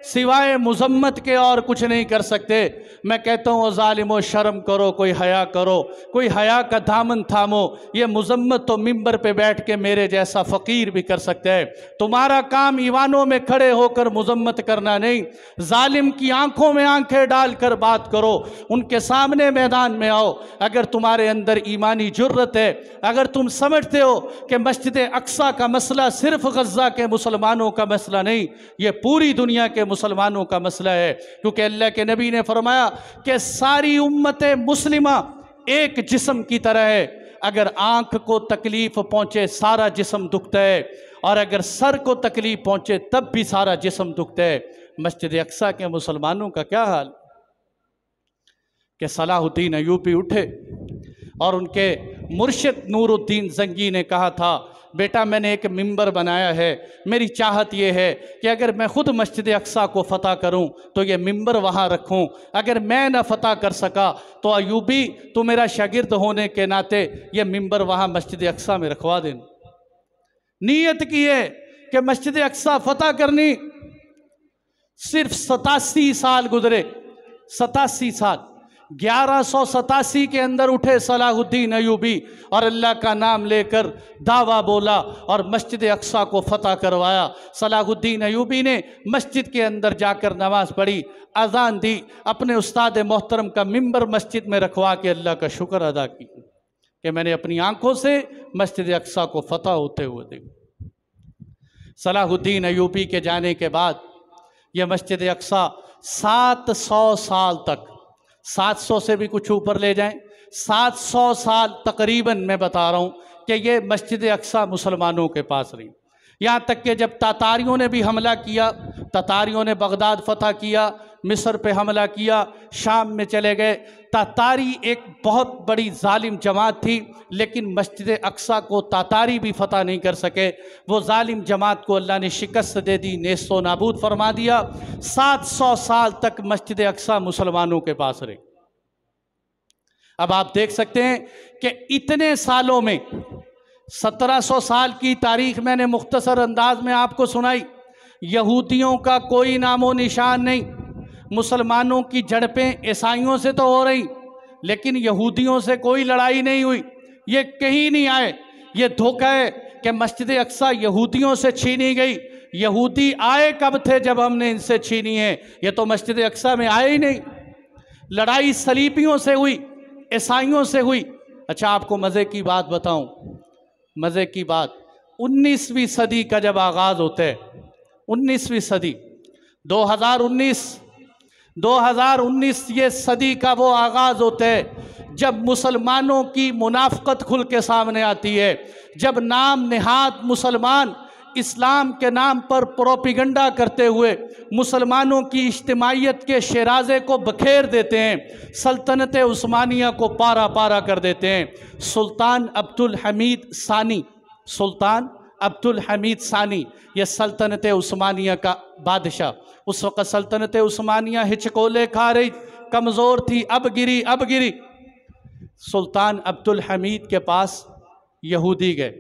सिवाय मुजम्मत के और कुछ नहीं कर सकते। मैं कहता हूँ ज़ालिमो शर्म करो, कोई हया करो, कोई हया का दामन थामो। ये मुजम्मत तो मिंबर पे बैठ के मेरे जैसा फ़कीर भी कर सकते हैं। तुम्हारा काम ईवानों में खड़े होकर मुजम्मत करना नहीं, ज़ालिम की आंखों में आंखें डालकर बात करो, उनके सामने मैदान में आओ। अगर तुम्हारे अंदर ईमानी जुर्रत है, अगर तुम समझते हो कि मस्जिद अक्सा का मसला सिर्फ गज़ा के मुसलमानों का मसला नहीं, ये पूरी दुनिया के मुसलमानों का मसला है, क्योंकि अल्लाह के नबी ने फरमाया कि सारी उम्मत मुस्लिमा एक जिस्म की तरह है। अगर आँख को तकलीफ़ पहुँचे सारा जिस्म दुखता है, और अगर सर को तकलीफ़ पहुँचे तब भी सारा जिस्म दुखता है। मस्जिद अक्सा के मुसलमानों का क्या हाल कि सलाहुद्दीन अय्यूबी उठे और उनके मुर्शिद नूरुद्दीन ज़ंगी ने कहा था, बेटा मैंने एक मिंबर बनाया है, मेरी चाहत ये है कि अगर मैं ख़ुद मस्जिद अक्सा को फ़तह करूं तो ये मिंबर वहाँ रखूं, अगर मैं न फ़तह कर सका तो अय्यूबी तो मेरा शागिर्द होने के नाते ये मिंबर वहाँ मस्जिद अक्सा में रखवा देना। नीयत की है कि मस्जिद अक्सा फ़तह करनी। सिर्फ 87 साल गुजरे, 87 साल, 1187 के अंदर उठे सलाहुद्दीन अय्यूबी और अल्लाह का नाम लेकर दावा बोला और मस्जिद अक्सा को फ़तह करवाया। सलाहुद्दीन अय्यूबी ने मस्जिद के अंदर जाकर नमाज़ पढ़ी, अज़ान दी, अपने उस्ताद मोहतरम का मिंबर मस्जिद में रखवा के अल्लाह का शुक्र अदा की कि मैंने अपनी आँखों से मस्जिद अक्सा को फ़तह होते हुए देखा। सलाहुद्दीन अय्यूबी के जाने के बाद यह मस्जिद अक्सा 700 साल तक, 700 से भी कुछ ऊपर ले जाएं, 700 साल तकरीबन मैं बता रहा हूँ कि ये मस्जिद अक्सा मुसलमानों के पास रही। यहाँ तक कि जब तातारियों ने भी हमला किया, तातारियों ने बगदाद फ़तह किया, मिस्र पे हमला किया, शाम में चले गए। तातारी एक बहुत बड़ी जालिम जमात थी, लेकिन मस्जिद अक्सा को तातारी भी फ़तह नहीं कर सके। वो जालिम जमात को अल्लाह ने शिकस्त दे दी, नेस्तो नाबूद फरमा दिया। 700 साल तक मस्जिद अक्सा मुसलमानों के पास रही। अब आप देख सकते हैं कि इतने सालों में 1700 साल की तारीख मैंने मुख्तसर अंदाज में आपको सुनाई। यहूदियों का कोई नामो निशान नहीं। मुसलमानों की झड़पें ईसाइयों से तो हो रही, लेकिन यहूदियों से कोई लड़ाई नहीं हुई। ये कहीं नहीं आए। ये धोखा है कि मस्जिद अक्सा यहूदियों से छीनी गई। यहूदी आए कब थे जब हमने इनसे छीनी है। ये तो मस्जिद अक्सा में आए ही नहीं। लड़ाई सलीबियों से हुई, ईसाइयों से हुई। अच्छा आपको मज़े की बात बताऊं, मज़े की बात, 19वीं सदी का जब आगाज़ होता है, 19वीं सदी 2019 ये सदी का वो आगाज़ होता है जब मुसलमानों की मुनाफ़क़त खुल के सामने आती है, जब नाम निहाद मुसलमान इस्लाम के नाम पर प्रोपिगंडा करते हुए मुसलमानों की इज्तिमाइयत के शराजे को बखेर देते हैं, सल्तनत उस्मानिया को पारा पारा कर देते हैं। सुल्तान अब्दुल हमीद सानी ये सल्तनत उस्मानिया का बादशाह, उस वक़्त सल्तनत उस्मानिया हिचकोले खा रही, कमज़ोर थी, अब गिरी। सुल्तान अब्दुल हमीद के पास यहूदी गए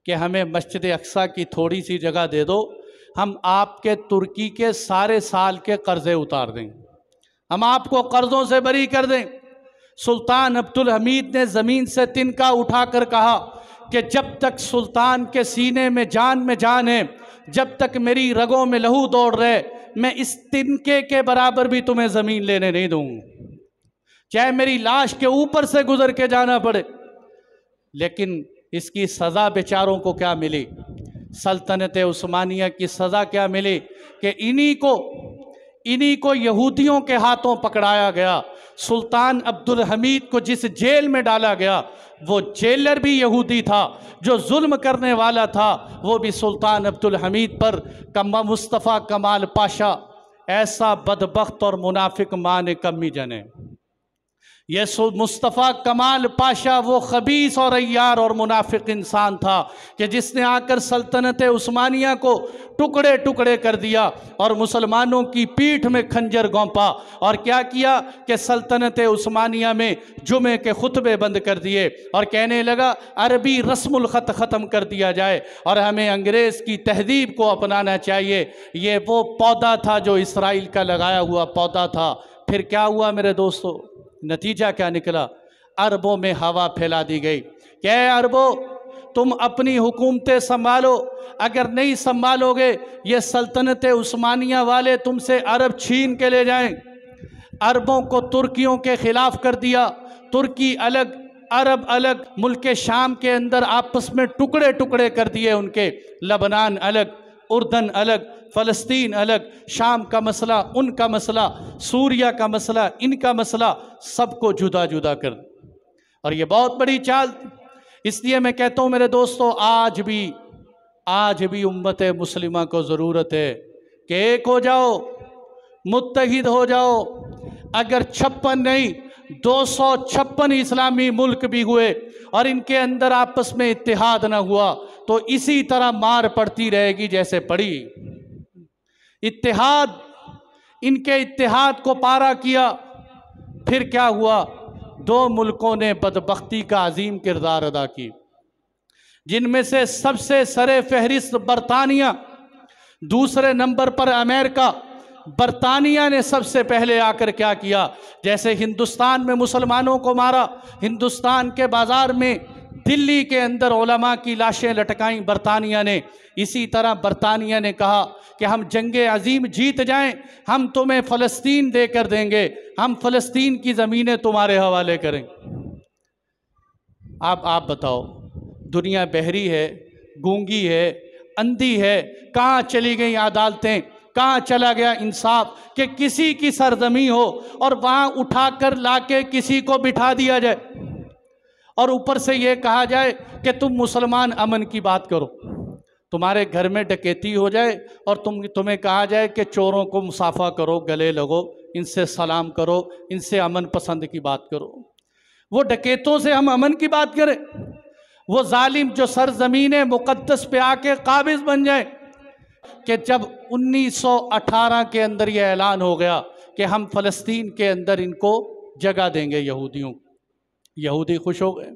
कि हमें मस्जिद अक्सा की थोड़ी सी जगह दे दो, हम आपके तुर्की के सारे साल के कर्ज़े उतार दें, हम आपको कर्ज़ों से बरी कर दें। सुल्तान अब्दुल हमीद ने ज़मीन से तिनका उठाकर कहा कि जब तक सुल्तान के सीने में जान है, जब तक मेरी रगों में लहू दौड़ रहे, मैं इस तिनके के बराबर भी तुम्हें ज़मीन लेने नहीं दूँगा, चाहे मेरी लाश के ऊपर से गुजर के जाना पड़े। लेकिन इसकी सज़ा बेचारों को क्या मिली? सल्तनत उस्मानिया की सज़ा क्या मिली कि इन्हीं को यहूदियों के हाथों पकड़ाया गया। सुल्तान अब्दुल हमीद को जिस जेल में डाला गया, वो जेलर भी यहूदी था, जो जुल्म करने वाला था वो भी सुल्तान अब्दुल हमीद पर मुस्तफ़ा कमाल पाशा, ऐसा बदबख्त और मुनाफिक माने कमी जने ये मुस्तफ़ा कमाल पाशा वो खबीस और अय्यार और मुनाफिक इंसान था कि जिसने आकर सल्तनत उस्मानिया को टुकड़े टुकड़े कर दिया और मुसलमानों की पीठ में खंजर गोंपा। और क्या किया कि सल्तनत उस्मानिया में जुमे के खुतबे बंद कर दिए और कहने लगा अरबी रस्मुल ख़त ख़त्म कर दिया जाए और हमें अंग्रेज़ की तहजीब को अपनाना चाहिए। ये वो पौधा था जो इसराइल का लगाया हुआ पौधा था। फिर क्या हुआ मेरे दोस्तों, नतीजा क्या निकला? अरबों में हवा फैला दी गई। क्या अरबों, तुम अपनी हुकूमतें संभालो, अगर नहीं संभालोगे ये सल्तनत उस्मानिया वाले तुमसे अरब छीन के ले जाएं। अरबों को तुर्कियों के ख़िलाफ़ कर दिया। तुर्की अलग, अरब अलग, मुल्क शाम के अंदर आपस में टुकड़े टुकड़े कर दिए उनके। लबनान अलग, उर्दन अलग, फ़लस्तीन अलग, शाम का मसला उनका मसला, सूरिया का मसला इनका मसला, सबको जुदा जुदा कर। और ये बहुत बड़ी चाल। इसलिए मैं कहता हूँ मेरे दोस्तों, आज भी उम्मत मुस्लिमा को ज़रूरत है कि एक हो जाओ, मुत्तहिद हो जाओ। अगर 56 नहीं 256 इस्लामी मुल्क भी हुए और इनके अंदर आपस में इत्तेहाद ना हुआ तो इसी तरह मार पड़ती रहेगी जैसे पड़ी। इत्तेहाद, इनके इत्तेहाद को पारा किया, फिर क्या हुआ? 2 मुल्कों ने बदबख्ती का अजीम किरदार अदा की, जिनमें से सबसे सरे फहरिस्त बरतानिया, दूसरे नंबर पर अमेरिका। बरतानिया ने सबसे पहले आकर क्या किया? जैसे हिंदुस्तान में मुसलमानों को मारा, हिंदुस्तान के बाज़ार में दिल्ली के अंदर उलमा की लाशें लटकाईं बरतानिया ने, इसी तरह बरतानिया ने कहा कि हम जंगे अजीम जीत जाएं, हम तुम्हें फ़लस्तीन देकर देंगे, हम फ़लस्तीन की ज़मीनें तुम्हारे हवाले करेंगे। आप बताओ, दुनिया बहरी है, गूंगी है, अंधी है, कहाँ चली गई अदालतें, कहाँ चला गया इंसाफ कि किसी की सरजमी हो और वहाँ उठाकर लाके किसी को बिठा दिया जाए और ऊपर से ये कहा जाए कि तुम मुसलमान अमन की बात करो। तुम्हारे घर में डकैती हो जाए और तुम्हें कहा जाए कि चोरों को मुसाफा करो, गले लगो, इनसे सलाम करो, इनसे अमन पसंद की बात करो। वो डकैतों से हम अमन की बात करें? वो जालिम जो सरजमीन मुक़द्दस पे आके काबिज़ बन जाए कि जब 1918 के अंदर यह ऐलान हो गया कि हम फ़लस्तीन के अंदर इनको जगह देंगे यहूदियों, यहूदी खुश हो गए।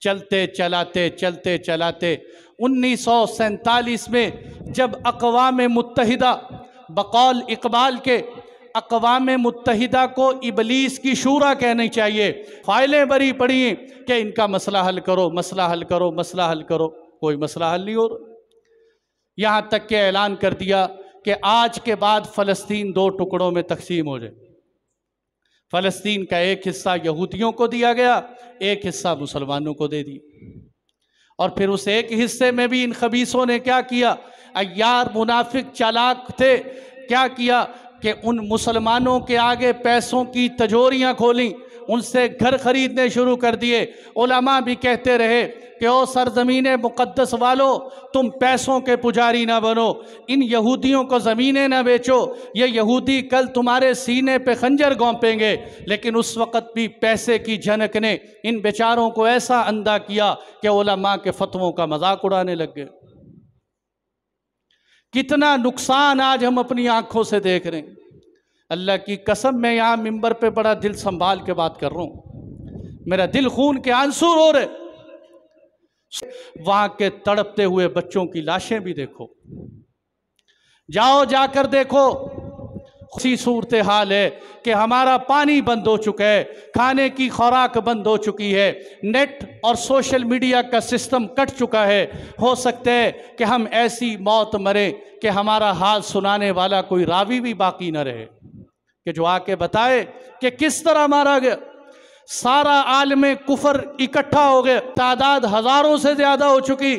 चलते चलाते 1947 में जब अक़वाम मुत्तहिदा, बक़ौल इक़बाल के, अक़वाम मुत्तहिदा को इबलीस की शूरा कहनी चाहिए, फ़ाइलें भरी पड़ी कि इनका मसला हल करो, मसला हल करो, मसला हल करो। कोई मसला हल नहीं हो रहा। यहाँ तक के ऐलान कर दिया कि आज के बाद फ़लस्तीन 2 टुकड़ों में तकसीम हो जाए। फ़लस्तीन का एक हिस्सा यहूदियों को दिया गया, एक हिस्सा मुसलमानों को दे दिया। और फिर उस एक हिस्से में भी इन खबीसों ने क्या किया? अय्यार मुनाफिक चालाक थे, क्या किया कि उन मुसलमानों के आगे पैसों की तिजोरियाँ खोलीं, उनसे घर खरीदने शुरू कर दिए। उलमा भी कहते रहे कि ओ सरजमीन मुक़द्दस वालों, तुम पैसों के पुजारी ना बनो, इन यहूदियों को ज़मीनें ना बेचो, ये यहूदी कल तुम्हारे सीने पे खंजर गोंपेंगे। लेकिन उस वक़्त भी पैसे की झनक ने इन बेचारों को ऐसा अंधा किया कि उलमा के फतवों का मजाक उड़ाने लग गए। कितना नुकसान आज हम अपनी आँखों से देख रहे हैं। अल्लाह की कसम, मैं यहाँ मिंबर पे बड़ा दिल संभाल के बात कर रहा हूँ, मेरा दिल खून के आंसू हो रहे। वहाँ के तड़पते हुए बच्चों की लाशें भी देखो, जाओ जाकर देखो। ऐसी सूरत हाल है कि हमारा पानी बंद हो चुका है, खाने की खुराक बंद हो चुकी है, नेट और सोशल मीडिया का सिस्टम कट चुका है। हो सकता है कि हम ऐसी मौत मरे कि हमारा हाल सुनाने वाला कोई रावी भी बाकी न रहे कि जो आके बताए कि किस तरह मारा गया। सारा आलम कुफर इकट्ठा हो गया, तादाद हज़ारों से ज़्यादा हो चुकी।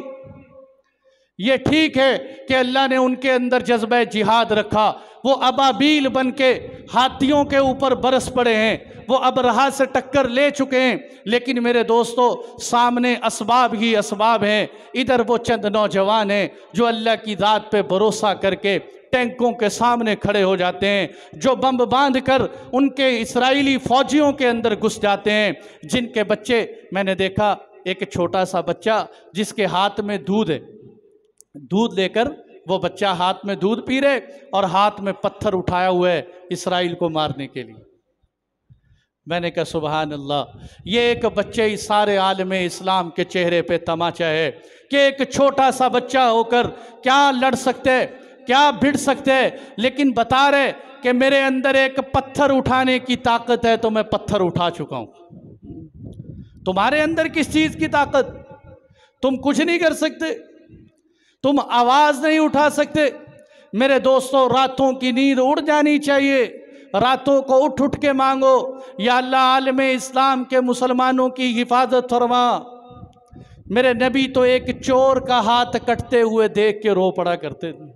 ये ठीक है कि अल्लाह ने उनके अंदर जज्बा जिहाद रखा, वो अबाबील बन के हाथियों के ऊपर बरस पड़े हैं, वो अबरहा से टक्कर ले चुके हैं। लेकिन मेरे दोस्तों, सामने असबाब ही असबाब हैं। इधर वो चंद नौजवान हैं जो अल्लाह की ज़ात पे भरोसा करके टैंकों के सामने खड़े हो जाते हैं, जो बम बांध कर उनके इस्राएली फ़ौजियों के अंदर घुस जाते हैं, जिनके बच्चे, मैंने देखा एक छोटा सा बच्चा जिसके हाथ में दूध है, दूध लेकर वो बच्चा हाथ में दूध पी रहे और हाथ में पत्थर उठाया हुआ है इस्राइल को मारने के लिए। मैंने कहा सुबहान अल्लाह, ये एक बच्चे ही सारे आलम इस्लाम के चेहरे पे तमाचा है कि एक छोटा सा बच्चा होकर क्या लड़ सकते है, क्या भिड़ सकते हैं, लेकिन बता रहे कि मेरे अंदर एक पत्थर उठाने की ताकत है, तो मैं पत्थर उठा चुका हूं। तुम्हारे अंदर किस चीज़ की ताकत? तुम कुछ नहीं कर सकते, तुम आवाज़ नहीं उठा सकते। मेरे दोस्तों, रातों की नींद उड़ जानी चाहिए, रातों को उठ उठ के मांगो, या अल्लाह आलम इस्लाम के मुसलमानों की हिफाजत फरमा। मेरे नबी तो एक चोर का हाथ कटते हुए देख के रो पड़ा करते थे।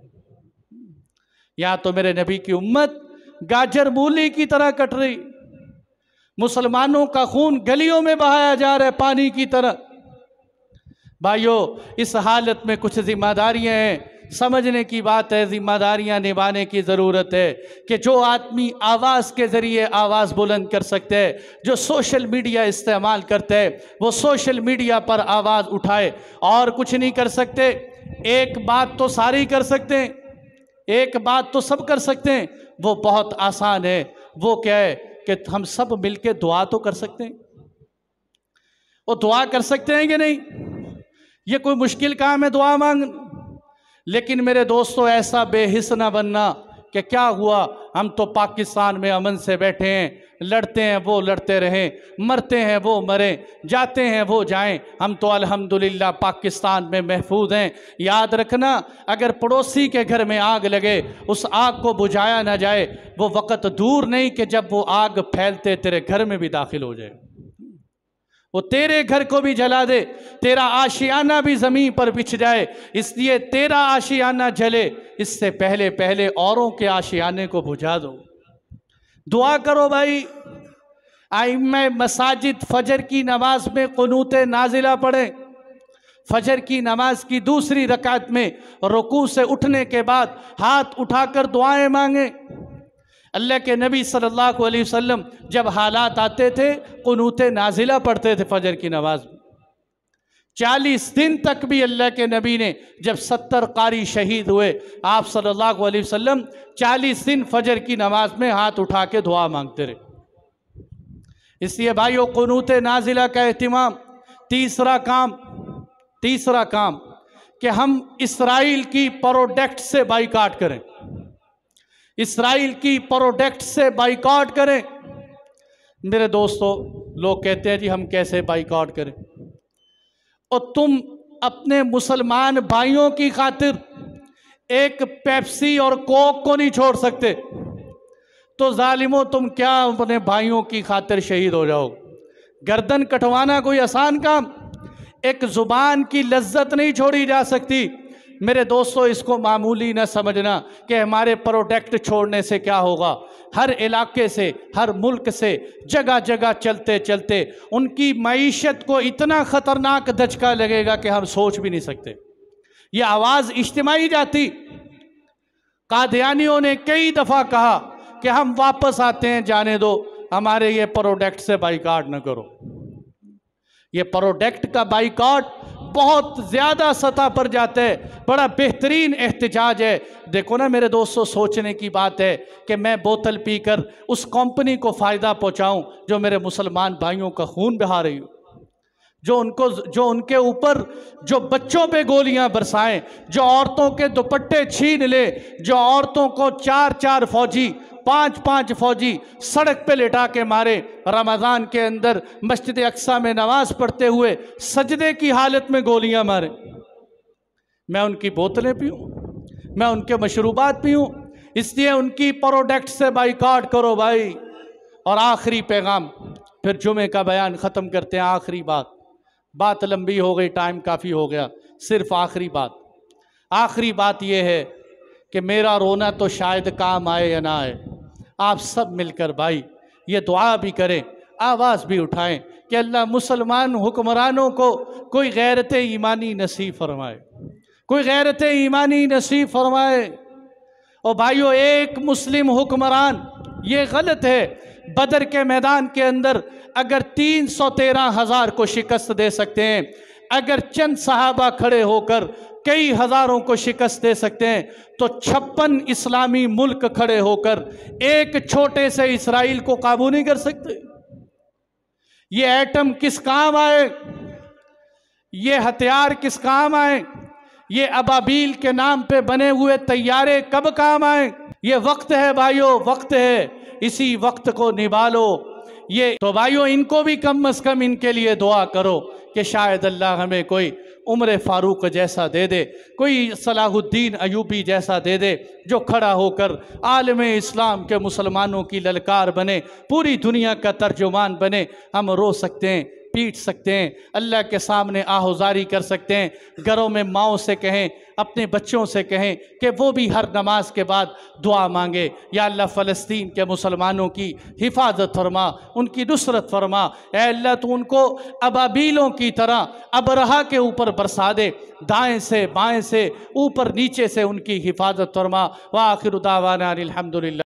यहाँ तो मेरे नबी की उम्मत गाजर मूली की तरह कट रही, मुसलमानों का खून गलियों में बहाया जा रहा है पानी की तरह। भाइयों, इस हालत में कुछ जिम्मेदारियां हैं, समझने की बात है, जिम्मेदारियां निभाने की ज़रूरत है कि जो आदमी आवाज़ के ज़रिए आवाज़ बुलंद कर सकते हैं, जो सोशल मीडिया इस्तेमाल करते हैं, वो सोशल मीडिया पर आवाज़ उठाए। और कुछ नहीं कर सकते, एक बात तो सारे ही कर सकते हैं, एक बात तो सब कर सकते हैं, वो बहुत आसान है। वो क्या है कि हम सब मिलके दुआ तो कर सकते हैं। वो दुआ कर सकते हैं कि नहीं? ये कोई मुश्किल काम है दुआ मांग? लेकिन मेरे दोस्तों, ऐसा बेहिस ना बनना कि क्या हुआ, हम तो पाकिस्तान में अमन से बैठे हैं, लड़ते हैं वो लड़ते रहें, मरते हैं वो मरें, जाते हैं वो जाएं, हम तो अल्हम्दुलिल्लाह पाकिस्तान में महफूज हैं। याद रखना, अगर पड़ोसी के घर में आग लगे, उस आग को बुझाया ना जाए, वो वक़्त दूर नहीं कि जब वो आग फैलते तेरे घर में भी दाखिल हो जाए, वो तेरे घर को भी जला दे, तेरा आशियाना भी ज़मीन पर बिछ जाए। इसलिए तेरा आशियाना जले, इससे पहले पहले औरों के आशियाने को बुझा दो। दुआ करो भाई। आइम्मा मसाजिद फजर की नमाज में कुनूत नाजिला पढ़ें। फजर की नमाज की दूसरी रकात में रुकू से उठने के बाद हाथ उठाकर दुआएं मांगे। अल्लाह के नबी सल्लल्लाहु अलैहि वसल्लम जब हालात आते थे, कुनूत नाजिला पढ़ते थे फजर की नमाज में। 40 दिन तक भी अल्लाह के नबी ने, जब 70 कारी शहीद हुए, आप सल्लल्लाहु अलैहि वसल्लम 40 दिन फजर की नमाज में हाथ उठा के दुआ मांगते रहे। इसलिए भाइयों, कुनूत नाजिला का एहतिमाम। तीसरा काम कि हम इस्राइल की प्रोडक्ट से बाइकाट करें, इस्राइल की प्रोडक्ट से बाइकआउट करें। मेरे दोस्तों, लोग कहते हैं जी हम कैसे बाइकआउट करें, और तुम अपने मुसलमान भाइयों की खातिर एक पेप्सी और कोक को नहीं छोड़ सकते, तो जालिमो तुम क्या अपने भाइयों की खातिर शहीद हो जाओ? गर्दन कटवाना कोई आसान काम? एक ज़ुबान की लज्जत नहीं छोड़ी जा सकती। मेरे दोस्तों, इसको मामूली न समझना कि हमारे प्रोडक्ट छोड़ने से क्या होगा। हर इलाके से, हर मुल्क से, जगह जगह चलते चलते उनकी मईशत को इतना ख़तरनाक धचका लगेगा कि हम सोच भी नहीं सकते। ये आवाज़ इज्तिमाई जाती। कादियानियों ने कई दफ़ा कहा कि हम वापस आते हैं, जाने दो, हमारे ये प्रोडक्ट से बाइकाट न करो। ये प्रोडक्ट का बाइकाट बहुत ज़्यादा सतह पर जाता है, बड़ा बेहतरीन एहतजाज है। देखो ना मेरे दोस्तों, सोचने की बात है कि मैं बोतल पीकर उस कंपनी को फ़ायदा पहुंचाऊं जो मेरे मुसलमान भाइयों का खून बहा रही हो, जो उनके ऊपर, जो बच्चों पे गोलियां बरसाएं, जो औरतों के दुपट्टे छीन ले, जो औरतों को 4-4 फौजी, 5-5 फौजी सड़क पे लेटा के मारे, रमज़ान के अंदर मस्जिद अक्सा में नमाज पढ़ते हुए सजदे की हालत में गोलियां मारे। मैं उनकी बोतलें पीऊँ, मैं उनके मशरूबात पीऊँ? इसलिए उनकी प्रोडक्ट से बाइकाट करो भाई। और आखिरी पैगाम, फिर जुमे का बयान ख़त्म करते हैं। आखिरी बात लंबी हो गई, टाइम काफ़ी हो गया, सिर्फ आखिरी बात यह है कि मेरा रोना तो शायद काम आए या ना आए। आप सब मिलकर भाई ये दुआ भी करें, आवाज़ भी उठाएं कि अल्लाह मुसलमान हुक्मरानों को कोई गैरत ईमानी नसीब फरमाए, कोई गैरत ईमानी नसीब फरमाए। और भाइयों, एक मुस्लिम हुक्मरान, ये गलत है, बदर के मैदान के अंदर अगर 313,000 को शिकस्त दे सकते हैं, अगर चंद सहाबा खड़े होकर कई हज़ारों को शिकस्त दे सकते हैं, तो 56 इस्लामी मुल्क खड़े होकर एक छोटे से इसराइल को काबू नहीं कर सकते। ये एटम किस काम आए, ये हथियार किस काम आए, ये अबाबील के नाम पे बने हुए तैयारे कब काम आए। ये वक्त है भाइयों, वक्त है, इसी वक्त को निभालो। ये तो भाइयों, इनको भी कम से कम इनके लिए दुआ करो कि शायद अल्लाह हमें कोई उमर फारूक जैसा दे दे, कोई सलाहुद्दीन अयूबी जैसा दे दे, जो खड़ा होकर आलम इस्लाम के मुसलमानों की ललकार बने, पूरी दुनिया का तर्जुमान बने। हम रो सकते हैं, पीट सकते हैं, अल्लाह के सामने आहुजारी कर सकते हैं, घरों में माओं से कहें, अपने बच्चों से कहें कि वो भी हर नमाज के बाद दुआ मांगे, या अल्लाह फ़लस्तीन के मुसलमानों की हिफाजत फरमा, उनकी नुसरत फरमा। ऐ अल्लाह तू उनको अबाबीलों की तरह अबरहा के ऊपर बरसा दे, दाएं से बाएं से ऊपर नीचे से उनकी हिफाजत फरमा। व आखिर दावाना अनिल हम्दुलिल्लाह।